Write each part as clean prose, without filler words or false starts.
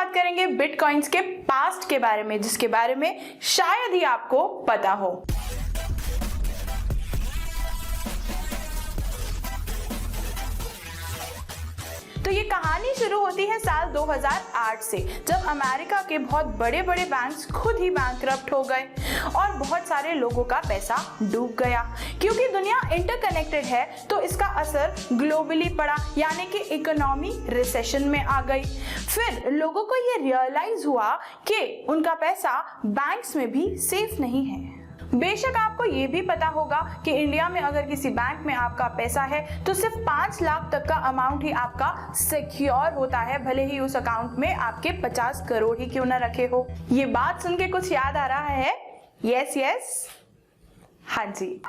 बात करेंगे बिटकॉइंस के पास्ट के बारे में, जिसके बारे में शायद ही आपको पता हो। तो ये कहानी शुरू होती है साल 2008 से, जब अमेरिका के बहुत बड़े बड़े बैंक्स खुद ही बैंकरप्ट हो गए और बहुत सारे लोगों का पैसा डूब गया। क्योंकि दुनिया इंटरकनेक्टेड है तो इसका असर ग्लोबली पड़ा, यानी कि इकोनॉमी रिसेशन में आ गई। फिर लोगों को ये रियलाइज हुआ कि उनका पैसा बैंक्स में भी सेफ नहीं है। बेशक आपको ये भी पता होगा कि इंडिया में अगर किसी बैंक में आपका पैसा है तो सिर्फ 5 लाख तक का अमाउंट ही आपका सिक्योर होता है, भले ही उस अकाउंट में आपके 50 करोड़ ही क्यों ना रखे हो। ये बात सुन के कुछ याद आ रहा है? यस, हाँ जी।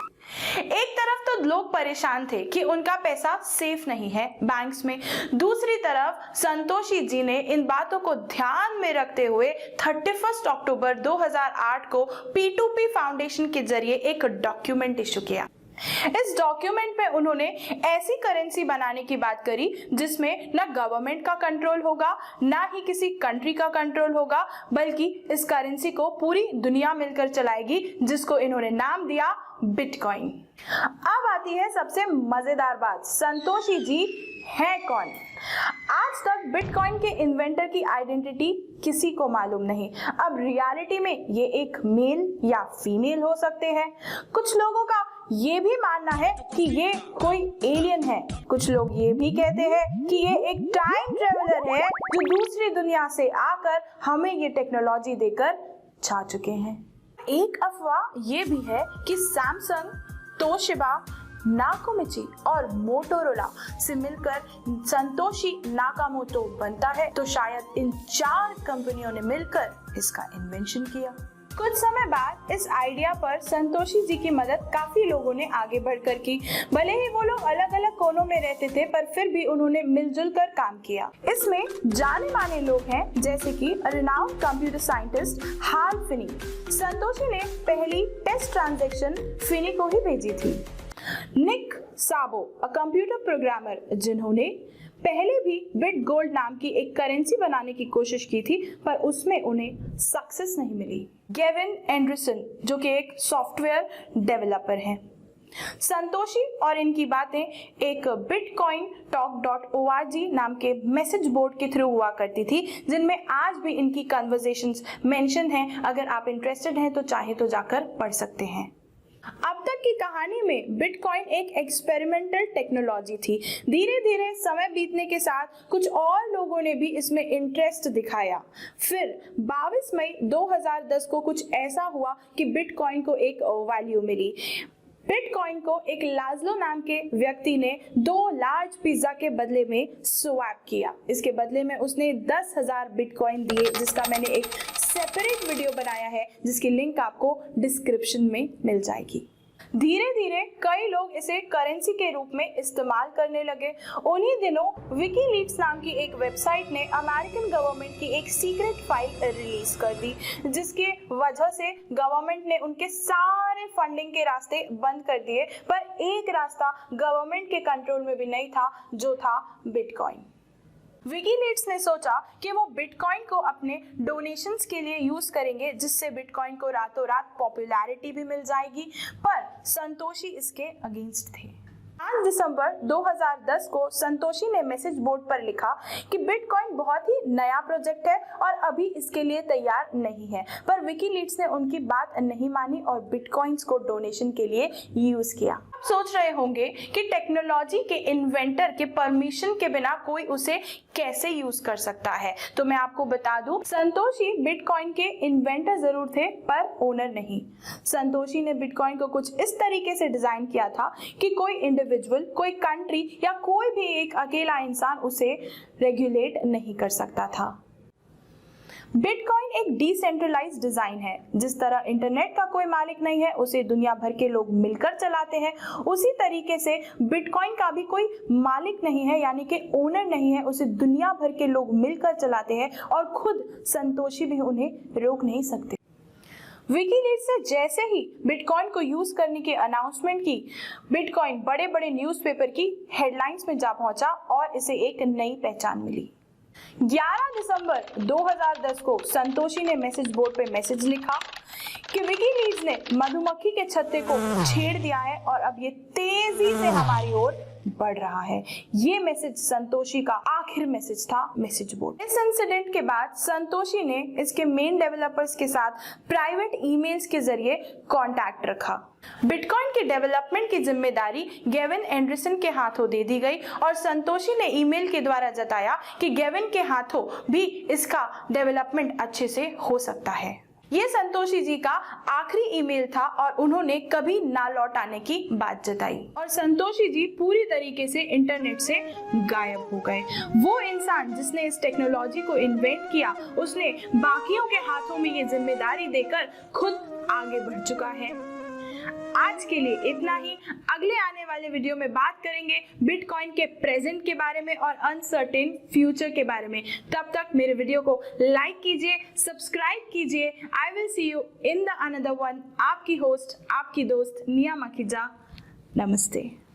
एक तरफ तो लोग परेशान थे कि उनका पैसा सेफ नहीं है बैंक्स में, दूसरी तरफ संतोषी जी ने इन बातों को ध्यान में रखते हुए 31 अक्टूबर 2008 को P2P फाउंडेशन के जरिए एक डॉक्यूमेंट इशू किया। इस डॉक्यूमेंट में उन्होंने ऐसी करेंसी बनाने की बात करी जिसमें ना गवर्नमेंट का कंट्रोल होगा, ना ही किसी कंट्री का कंट्रोल होगा, बल्कि इस करेंसी को पूरी दुनिया मिलकर चलाएगी, जिसको इन्होंने नाम दिया बिटकॉइन। अब आती है सबसे मजेदार बात, संतोषी जी है कौन? आज तक बिटकॉइन के इन्वेंटर की आइडेंटिटी किसी को मालूम नहीं। अब रियलिटी में ये एक मेल या फीमेल हो सकते हैं। कुछ लोगों का ये भी मानना है कि ये कोई एलियन है। कुछ लोग ये भी कहते हैं कि ये एक टाइम ट्रेवलर है जो दूसरी दुनिया से आकर हमें ये टेक्नोलॉजी देकर जा चुके हैं। एक अफवाह ये भी है कि सैमसंग, तोशिबा, नाकोमिची और मोटोरोला से मिलकर संतोशी नाकामोटो बनता है, तो शायद इन 4 कंपनियों ने मिलकर इसका इन्वेंशन किया। कुछ समय बाद इस आइडिया पर संतोषी जी की मदद काफी लोगों ने आगे बढ़कर की। भले ही वो लोग अलग अलग कोनों में रहते थे, पर फिर भी उन्होंने मिलजुल कर काम किया। इसमें जाने माने लोग हैं जैसे कि रिनाउंड कंप्यूटर साइंटिस्ट हाल फिनी। संतोषी ने पहली टेस्ट ट्रांजैक्शन फिनी को ही भेजी थी। निक साबो, अ कंप्यूटर प्रोग्रामर, जिन्होंने पहले भी बिट गोल्ड नाम की एक करेंसी बनाने की कोशिश की थी, पर उसमें उन्हें सक्सेस नहीं मिली। गेविन एंडरसन, जो कि एक सॉफ्टवेयर डेवलपर हैं। संतोषी और इनकी बातें एक bitcointalk.org नाम के मैसेज बोर्ड के थ्रू हुआ करती थी, जिनमें आज भी इनकी कन्वर्सेशंस मेंशन हैं। अगर आप इंटरेस्टेड हैं तो चाहे तो जाकर पढ़ सकते हैं। अब तक की कहानी में बिटकॉइन एक एक्सपेरिमेंटल टेक्नोलॉजी थी। धीरे धीरे समय बीतने के साथ कुछ और लोगों ने भी इसमें इंटरेस्ट दिखाया। फिर 22 मई 2010 को कुछ ऐसा हुआ कि बिटकॉइन को एक वैल्यू मिली। बिटकॉइन को एक लाज़लो नाम के व्यक्ति ने 2 लार्ज पिज्जा के बदले में स्वैप किया। इसके बदले में उसने 10,000 बिटकॉइन दिए, जिसका मैंने एक सेपरेट वीडियो बनाया है, जिसकी लिंक आपको डिस्क्रिप्शन में मिल जाएगी। धीरे धीरे कई लोग इसे करेंसी के रूप में इस्तेमाल करने लगे। उन्हीं दिनों विकीलीक्स नाम की एक वेबसाइट ने अमेरिकन गवर्नमेंट की एक सीक्रेट फाइल रिलीज कर दी, जिसके वजह से गवर्नमेंट ने उनके सारे फंडिंग के रास्ते बंद कर दिए। पर एक रास्ता गवर्नमेंट के कंट्रोल में भी नहीं था, जो था बिटकॉइन। विकीलीक्स ने सोचा कि वो बिटकॉइन को अपने डोनेशंस के लिए यूज करेंगे, जिससे बिटकॉइन को रातों रात पॉपुलैरिटी भी मिल जाएगी, पर संतोषी इसके अगेंस्ट थे। 5 दिसंबर 2010 को संतोषी ने मैसेज बोर्ड पर लिखा कि बिटकॉइन बहुत ही नया प्रोजेक्ट है और अभी इसके लिए तैयार नहीं है, पर विकीलीक्स ने उनकी बात नहीं मानी और बिटकॉइंस को डोनेशन के लिए यूज किया। सोच रहे होंगे कि टेक्नोलॉजी के इन्वेंटर के परमिशन के बिना कोई उसे कैसे यूज कर सकता है, तो मैं आपको बता दूं, संतोषी बिटकॉइन के इन्वेंटर जरूर थे पर ओनर नहीं। संतोषी ने बिटकॉइन को कुछ इस तरीके से डिजाइन किया था कि कोई इंडिविजुअल, कोई कंट्री या कोई भी एक अकेला इंसान उसे रेगुलेट नहीं कर सकता था। बिटकॉइन एक डिसेंट्रलाइज्ड डिजाइन है। जिस तरह इंटरनेट का कोई मालिक नहीं है, उसे दुनिया भर के लोग मिलकर चलाते हैं, उसी तरीके से बिटकॉइन का भी कोई मालिक नहीं है, यानी कि ओनर नहीं है, उसे दुनिया भर के लोग मिलकर चलाते हैं और खुद संतोषी भी उन्हें रोक नहीं सकते। विकीलीक्स से जैसे ही बिटकॉइन को यूज करने की अनाउंसमेंट की, बिटकॉइन बड़े बड़े न्यूज़पेपर की हेडलाइंस में जा पहुंचा और इसे एक नई पहचान मिली। 11 दिसंबर 2010 को संतोषी ने मैसेज बोर्ड पे मैसेज लिखा कि विकीलीक्स ने मधुमक्खी के छत्ते को छेड़ दिया है और अब ये तेजी से हमारी ओर बढ़ रहा है। ये मैसेज संतोषी का आखिर मैसेज था मैसेज बोर्ड। इस इंसिडेंट के बाद संतोषी ने इसके मेन डेवलपर्स के साथ प्राइवेट ईमेल्स के जरिए कांटेक्ट रखा। बिटकॉइन के डेवलपमेंट की जिम्मेदारी गेविन एंडरसन के हाथों दे दी गई और संतोषी ने ईमेल के द्वारा जताया कि गेविन के हाथों भी इसका डेवलपमेंट अच्छे से हो सकता है। ये संतोषी जी का आखिरी ईमेल था और उन्होंने कभी ना लौट आने की बात जताई और संतोषी जी पूरी तरीके से इंटरनेट से गायब हो गए। वो इंसान जिसने इस टेक्नोलॉजी को इन्वेंट किया, उसने बाकियों के हाथों में ये जिम्मेदारी देकर खुद आगे बढ़ चुका है। आज के लिए इतना ही। अगले आने वाले वीडियो में बात करेंगे बिटकॉइन के प्रेजेंट के बारे में और अनसर्टेन फ्यूचर के बारे में। तब तक मेरे वीडियो को लाइक कीजिए, सब्सक्राइब कीजिए। I will see you in the another one. आपकी होस्ट, आपकी दोस्त निया माखीजा। नमस्ते।